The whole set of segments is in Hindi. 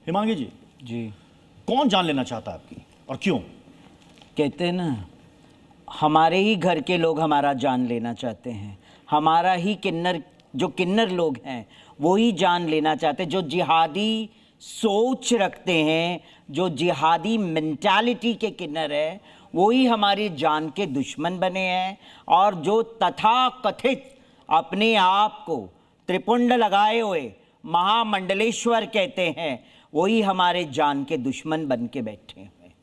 हिमांगी जी, जी कौन जान लेना चाहता है आपकी और क्यों? कहते हैं ना, हमारे ही घर के लोग हमारा जान लेना चाहते हैं। हमारा ही जो किन्नर लोग हैं वो ही जान लेना चाहते हैं। जो जिहादी सोच रखते हैं, जो जिहादी मेंटालिटी के किन्नर है, वो ही हमारी जान के दुश्मन बने हैं। और जो तथाकथित अपने आप को त्रिपुंड लगाए हुए महामंडलेश्वर कहते हैं, वही हमारे जान के दुश्मन बन के बैठे हैं।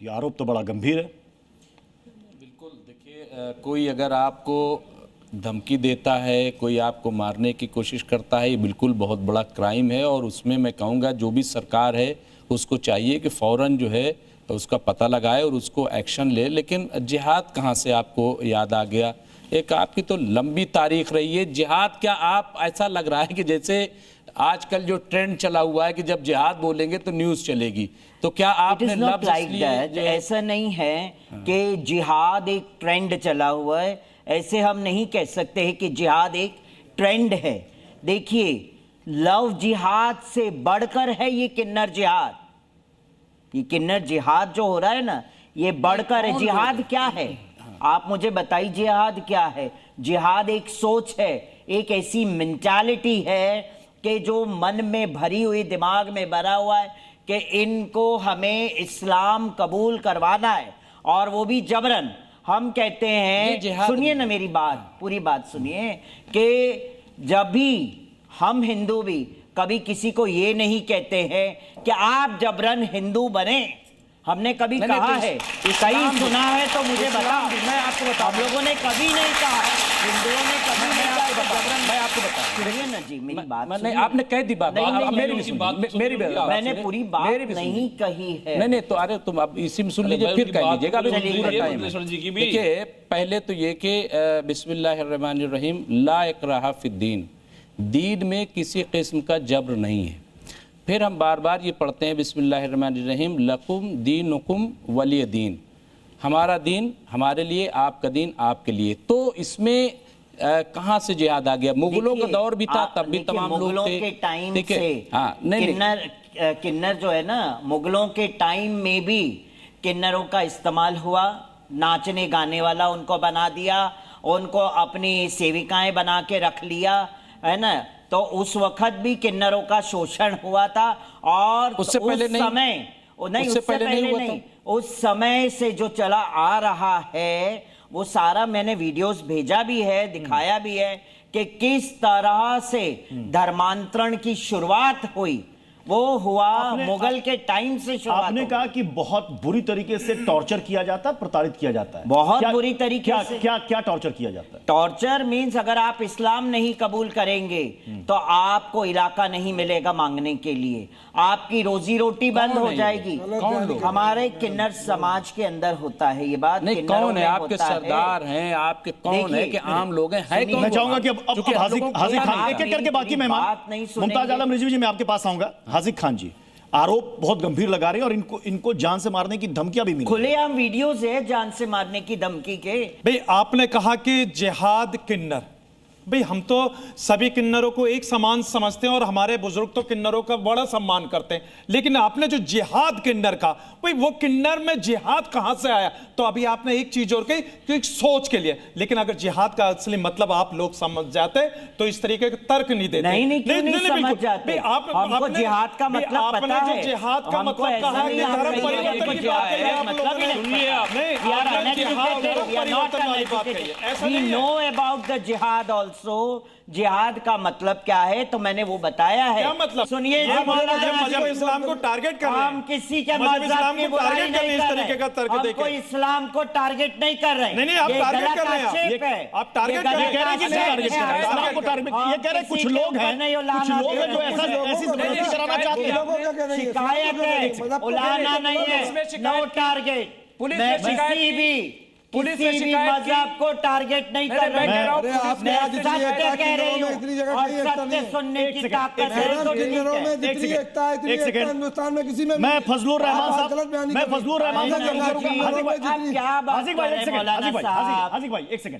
ये आरोप तो बड़ा गंभीर है। बिल्कुल, देखिए, कोई अगर आपको धमकी देता है, कोई आपको मारने की कोशिश करता है, ये बिल्कुल बहुत बड़ा क्राइम है। और उसमें मैं कहूँगा जो भी सरकार है उसको चाहिए कि फ़ौरन जो है उसका पता लगाए और उसको एक्शन ले। लेकिन जिहाद कहाँ से आपको याद आ गया? एक आपकी तो लंबी तारीख रही है जिहाद। क्या आप, ऐसा लग रहा है कि जैसे आजकल जो ट्रेंड चला हुआ है कि जब जिहाद बोलेंगे तो न्यूज़ चलेगी, तो क्या आपने लफ्ज़ इसलिए ऐसा नहीं है कि जिहाद एक ट्रेंड चला हुआ है। ऐसे हम नहीं कह सकते हैं कि जिहाद एक ट्रेंड है। देखिए, लव जिहाद से बढ़कर है ये किन्नर जिहाद। ये किन्नर जिहाद जो हो रहा है ना, ये बढ़कर है। जिहाद क्या है? आप मुझे बताइए, जिहाद क्या है? जिहाद एक सोच है, एक ऐसी मेंटालिटी है कि जो मन में भरी हुई, दिमाग में भरा हुआ है कि इनको हमें इस्लाम कबूल करवाना है, और वो भी जबरन। हम कहते हैं, सुनिए ना मेरी बात, पूरी बात सुनिए, कि जब भी हम हिंदू भी कभी किसी को ये नहीं कहते हैं कि आप जबरन हिंदू बने। हमने कभी कहा है, कहीं सुना है तो मुझे बता। मैं आपको बता, हम लोगों ने कभी नहीं कहा, हिंदुओं ने कभी नहीं कहा जबरन। मैं आपको बता, सुनिए ना जी मेरी बात। नहीं, आपने कह दी बात, मेरी मैंने पूरी बात नहीं कही है। नहीं, तो अरे तुम अब इसी में सुन लीजिए, फिर कह लीजिएगा। देखिए, पहले तो ये कि बिस्मिल्लाहिर्रहमानिर्रहीम, ला इकराहा फिद्दीन, दीन में किसी किस्म का जबर नहीं है। फिर हम बार बार ये पढ़ते हैं बिस्मिल्लाहिर्रहमानिर्रहीम, लकुम दीनुकुम वलिय दीन, हमारा दीन हमारे लिए, आपका दीन आपके लिए। तो इसमें कहाँ से जिहाद आ गया? मुगलों का दौर भी था, तब भी तमाम लोग थे के टाइम से। हाँ, किन्नर जो है ना, मुगलों के टाइम में भी किन्नरों का इस्तेमाल हुआ। नाचने गाने वाला उनको बना दिया, उनको अपनी सेविकाएं बना के रख लिया, है ना। तो उस वक्त भी किन्नरों का शोषण हुआ था। और उससे पहले नहीं, उस समय से जो चला आ रहा है, वो सारा मैंने वीडियोस भेजा भी है, दिखाया भी है कि किस तरह से धर्मांतरण की शुरुआत हुई। वो हुआ मुगल के टाइम से शुरुआत। आपने कहा कि बहुत बुरी तरीके से टॉर्चर किया जाता है, प्रताड़ित किया जाता है। बहुत बुरी तरीके से। क्या टॉर्चर किया जाता है? टॉर्चर मीन्स, अगर आप इस्लाम नहीं कबूल करेंगे तो आपको इलाका नहीं मिलेगा मांगने के लिए, आपकी रोजी रोटी बंद हो जाएगी। हमारे किन्नर समाज के अंदर होता है ये बात। नहीं, कौन है आपके सरदार हैं, आपके कौन है कि आम लोग हैं? मैं चाहूंगा कि अब हाजिक खान एक एक करके बाकी मेहमान, मुमताज आलम रिजवी जी, मैं आपके पास आऊंगा। हाजिक खान जी, आरोप बहुत गंभीर लगा रहे हैं और इनको जान से मारने की धमकियां भी मिली। खुलेआम वीडियोस है जान से मारने की धमकी के। भाई, आपने कहा कि जिहाद किन्नर, भाई हम तो सभी किन्नरों को एक समान समझते हैं और हमारे बुजुर्ग तो किन्नरों का बड़ा सम्मान करते हैं। लेकिन आपने जो जिहाद किन्नर का, भाई वो किन्नर में जिहाद कहां से आया? तो अभी आपने एक चीज और कही कि एक सोच के लिए। लेकिन अगर जिहाद का असली मतलब आप लोग समझ जाते तो इस तरीके के तर्क नहीं देते। नहीं, समझ जाते। हमको जिहाद का मतलब पता है। जो जिहाद का मतलब कहा कि धर्म परिवर्तन की बात कही आप लोगों ने। सुनिए, आपने जिहाद धर्म परिवर्तन वाली बात कही है। ऐसा नहीं है। जिहाद का मतलब क्या है तो मैंने वो बताया है। क्या मतलब? सुनिए, मजहब इस्लाम को टारगेट कर रहे हैं। हम किसी के मजहब की बुराई नहीं कर रहे, हम कोई इस्लाम को टारगेट नहीं कर रहे। नहीं, आप टारगेट कर रहे हैं। आप टारगेट कर रहे हैं। इस्लाम को टारगेट ये कह रहे हैं। कुछ लोग हैं जो ऐसी जबरदस्ती कराना चाहते हैं। शिकायत है, उलाना नहीं है, नो टारगेट। पुलिस ने शिकायत मजहब को टारगेट नहीं कर रहे हैं। मैं सत्य कह रही हूँ और सत्य सुनने की ताकत है। हिंदुस्तान में किसी में मैं फजलुर रहमान साहब, क्या बात कर रहे हैं मौलाना साहब? हाजिक भाई एक सेकंड।